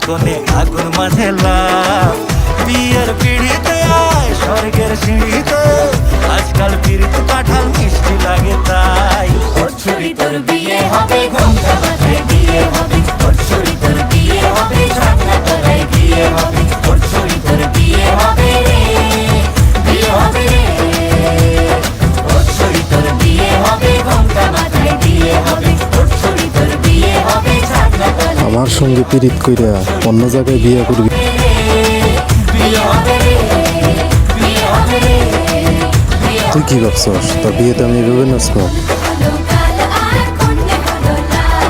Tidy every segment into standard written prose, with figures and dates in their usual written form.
কোণে আগুন মাঝে লাভ। বিয়ের পিড়িতে আয় স্বর্গের সিঁড়িতে, আজকাল পিড়িত কাঁঠাল মিষ্টি লাগে তাই। ওর ছুরি তোর বিয়ে হবে, ঘোমটা মাথায় দিয়ে হবে। ওর ছুরি তোর বিয়ে হবে, ছাগনা তলায় দিয়ে হবে। ওর ছুরি তোর বিয়ে হবে রে, বিয়ে হবে রে। ওর ছুরি তোর বিয়ে হবে, ঘোমটা মাথায় দিয়ে হবে। ওর ছুরি তোর বিয়ে হবে, ছাগনা তলায় আমার সঙ্গে পীড়িত কইরা অন্য জায়গায় বিয়ে করবি। বিয়ে হবে রে, বিয়ে হবে রে। তুই কি ভাবছস তোর বিয়েতে আমি এভাবে নাচবো? হলো কাল আর কন্যা হলো লাল,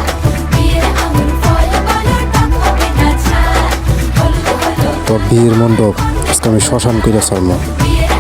বিয়ের আঙুর ফল বলো টক হবে না ছাল। হলুদ হলো তোর বিয়ের মণ্ডপ আজকে আমি শ্মশান কইরা ছাড়বো। বিয়ের